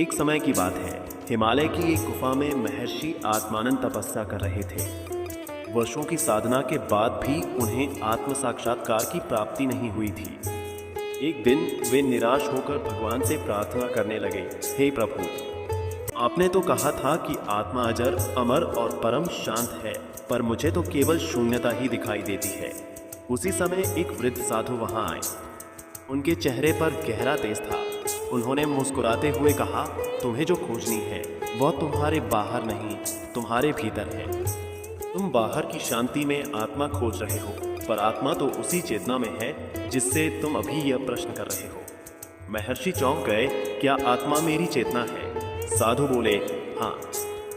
एक समय की बात है। हिमालय की एक गुफा में महर्षि आत्मानंद तपस्या कर रहे थे। वर्षों की साधना के बाद भी उन्हें आत्म साक्षात्कार की प्राप्ति नहीं हुई थी। एक दिन वे निराश होकर भगवान से प्रार्थना करने लगे, हे प्रभु, आपने तो कहा था कि आत्मा अजर, अमर और परम शांत है, पर मुझे तो केवल शून्यता ही दिखाई देती है। उसी समय एक वृद्ध साधु वहां आए। उनके चेहरे पर गहरा तेज था। उन्होंने मुस्कुराते हुए कहा, तुम्हें जो खोजनी है वह तुम्हारे बाहर नहीं, तुम्हारे भीतर है। तुम बाहर की शांति में आत्मा खोज रहे हो, पर आत्मा तो उसी चेतना में है जिससे तुम अभी यह प्रश्न कर रहे हो। महर्षि चौंक गए, क्या आत्मा मेरी चेतना है? साधु बोले, हाँ।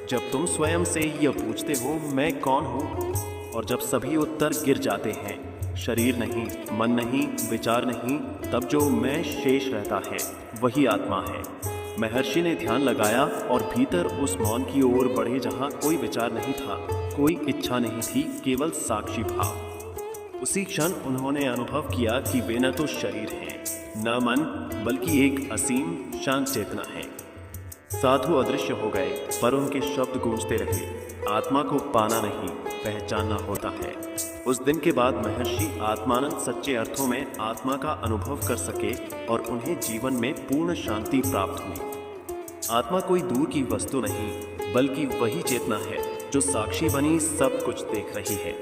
जब तुम स्वयं से यह पूछते हो मैं कौन हूँ, और जब सभी उत्तर गिर जाते हैं, शरीर नहीं, मन नहीं, विचार नहीं, तब जो मैं शेष रहता है वही आत्मा है। महर्षि ने ध्यान लगाया और भीतर उस मौन की ओर बढ़े जहाँ कोई विचार नहीं था, कोई इच्छा नहीं थी, केवल साक्षी भाव। उसी क्षण उन्होंने अनुभव किया कि वे न तो शरीर हैं, न मन, बल्कि एक असीम शांत चेतना है। साधु अदृश्य हो गए, पर उनके शब्द गूंजते रहे, आत्मा को पाना नहीं, पहचानना होता है। उस दिन के बाद महर्षि आत्मानंद सच्चे अर्थों में आत्मा का अनुभव कर सके और उन्हें जीवन में पूर्ण शांति प्राप्त हुई। आत्मा कोई दूर की वस्तु नहीं, बल्कि वही चेतना है जो साक्षी बनी सब कुछ देख रही है।